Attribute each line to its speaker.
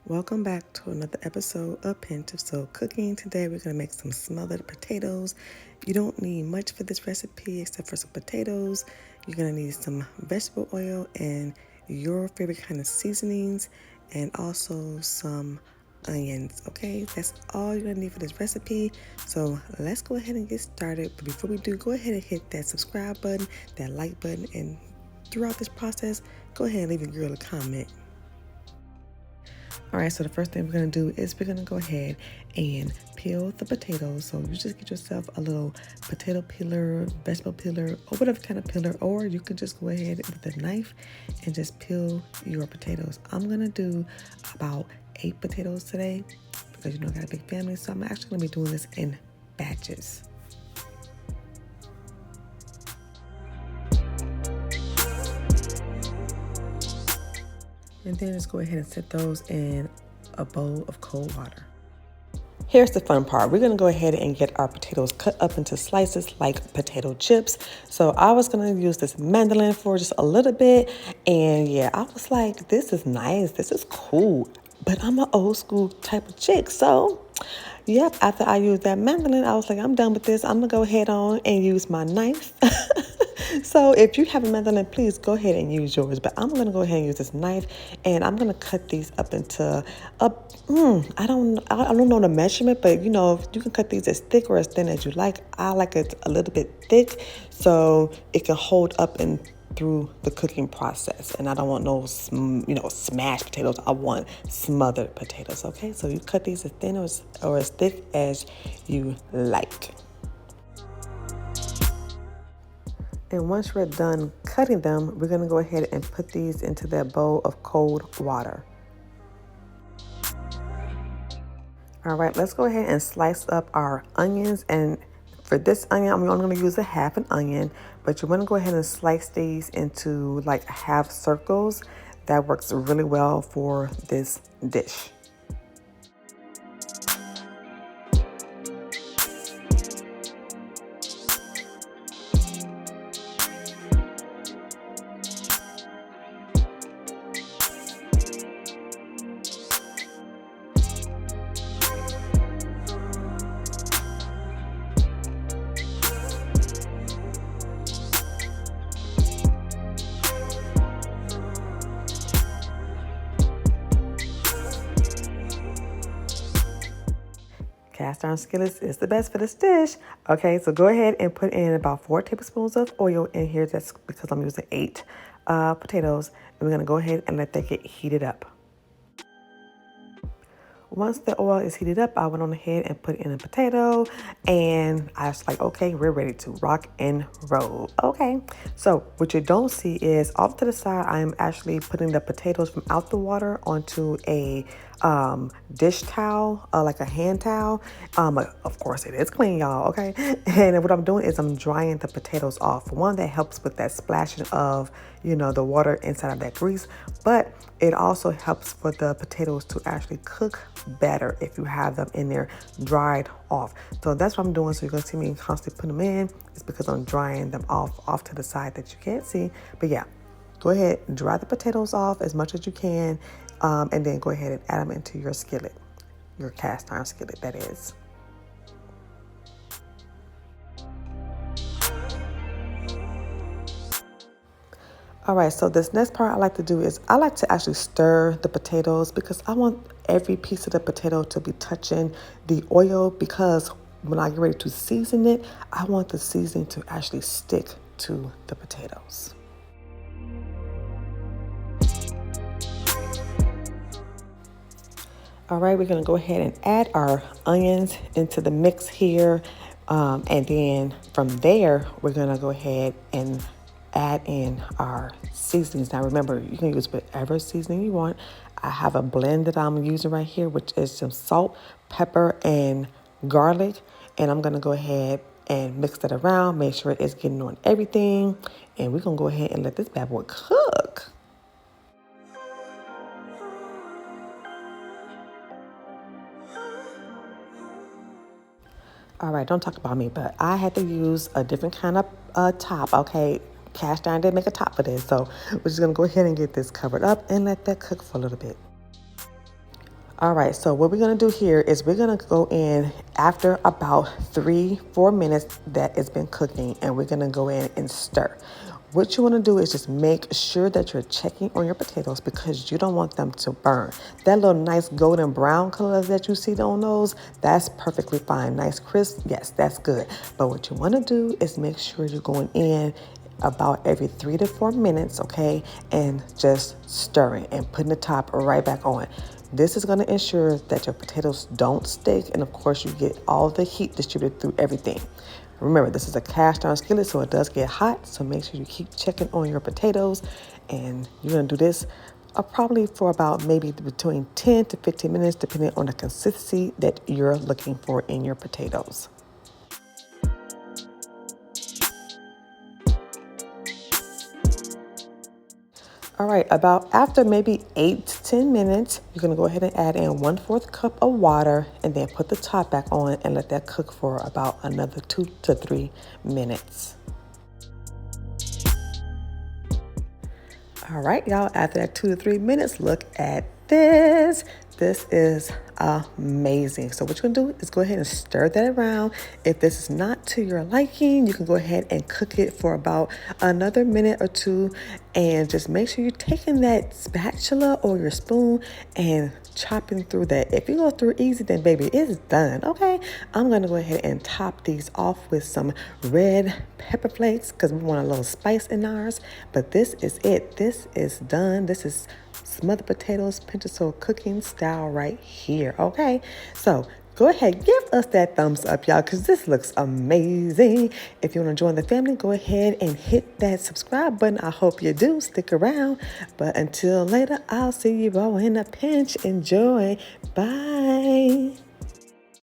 Speaker 1: Welcome back to another episode of Pampered Chef Cooking. Today we're going to make some smothered potatoes. You don't need much for this recipe except for some potatoes. You're going to need some vegetable oil and your favorite kind of seasonings and also some onions. Okay, that's all you're going to need for this recipe. So let's go ahead and get started. But before we do, go ahead and hit that subscribe button, that like button, and throughout this process, go ahead and leave your girl a comment. All right, so the first thing we're going to do is we're going to go ahead and peel the potatoes. So you just get yourself a little potato peeler, vegetable peeler, or whatever kind of peeler, or you can just go ahead with a knife and just peel your potatoes. I'm going to do about 8 potatoes today because I got a big family, so I'm actually going to be doing this in batches. And then just go ahead and set those in a bowl of cold water. Here's the fun part. We're going to go ahead and get our potatoes cut up into slices like potato chips. So I was going to use this mandolin for just a little bit. And yeah, I was like, this is nice. This is cool. But I'm an old school type of chick. So yep, after I used that mandolin, I was like, I'm done with this. I'm going to go ahead on and use my knife. So if you have a mandolin, please go ahead and use yours. But I'm going to go ahead and use this knife, and I'm going to cut these up into I don't know the measurement, but you can cut these as thick or as thin as you like. I like it a little bit thick so it can hold up and through the cooking process. And I don't want no smashed potatoes. I want smothered potatoes. Okay, so you cut these as thin or as thick as you like. And once we're done cutting them, we're going to go ahead and put these into that bowl of cold water. All right, let's go ahead and slice up our onions. And for this onion, I'm only going to use a half an onion, but you want to go ahead and slice these into like half circles. That works really well for this dish. Cast iron skillets is the best for this dish. Okay, so go ahead and put in about 4 tablespoons of oil in here. That's because I'm using 8 potatoes. And we're going to go ahead and let that get heated up. Once the oil is heated up, I went on ahead and put in a potato, and I was like, okay, we're ready to rock and roll. Okay, so what you don't see is off to the side, I'm actually putting the potatoes from out the water onto a dish towel, like a hand towel. Of course, it is clean, y'all, okay? And what I'm doing is I'm drying the potatoes off. One, that helps with that splashing of, the water inside of that grease, but it also helps for the potatoes to actually cook better if you have them in there dried off. So that's what I'm doing. So you're going to see me constantly put them in. It's because I'm drying them off to the side that you can't see. But yeah, go ahead and dry the potatoes off as much as you can. And then go ahead and add them into your skillet, your cast iron skillet, that is. All right, so this next part I like to do is I like to actually stir the potatoes because I want every piece of the potato to be touching the oil, because when I get ready to season it, I want the seasoning to actually stick to the potatoes. All right, we're going to go ahead and add our onions into the mix here. And then from there, we're going to go ahead and add in our seasonings. Now remember, you can use whatever seasoning you want. I have a blend that I'm using right here, which is some salt, pepper, and garlic. And I'm going to go ahead and mix that around, make sure it's getting on everything. And we're going to go ahead and let this bad boy cook. All right, don't talk about me, but I had to use a different kind of top, okay? Cast iron didn't make a top for this, so we're just gonna go ahead and get this covered up and let that cook for a little bit. All right, so what we're gonna do here is we're gonna go in after about 3-4 minutes that it's been cooking, and we're gonna go in and stir. What you wanna do is just make sure that you're checking on your potatoes because you don't want them to burn. That little nice golden brown color that you see on those, that's perfectly fine. Nice crisp, yes, that's good. But what you wanna do is make sure you're going in about every 3 to 4 minutes, okay, and just stirring and putting the top right back on. This is going to ensure that your potatoes don't stick, and of course you get all the heat distributed through everything. Remember, this is a cast iron skillet, so it does get hot, so make sure you keep checking on your potatoes, and you're going to do this probably for about maybe between 10 to 15 minutes, depending on the consistency that you're looking for in your potatoes. All right, about after maybe 8 to 10 minutes, you're gonna go ahead and add in 1/4 cup of water and then put the top back on and let that cook for about another 2 to 3 minutes. All right, y'all, after that 2 to 3 minutes, look at this. This is amazing. So what you're gonna do is go ahead and stir that around. If this is not to your liking, you can go ahead and cook it for about another minute or two, and just make sure you're taking that spatula or your spoon and chopping through that. If you go through easy, then baby, it's done. Okay, I'm gonna go ahead and top these off with some red pepper flakes because we want a little spice in ours. But this is it. This is done. This is smothered potatoes, pinto soul cooking style right here. Okay, so go ahead, give us that thumbs up, y'all, because this looks amazing. If you want to join the family, go ahead and hit that subscribe button. I hope you do. Stick around. But until later, I'll see you all in a pinch. Enjoy. Bye.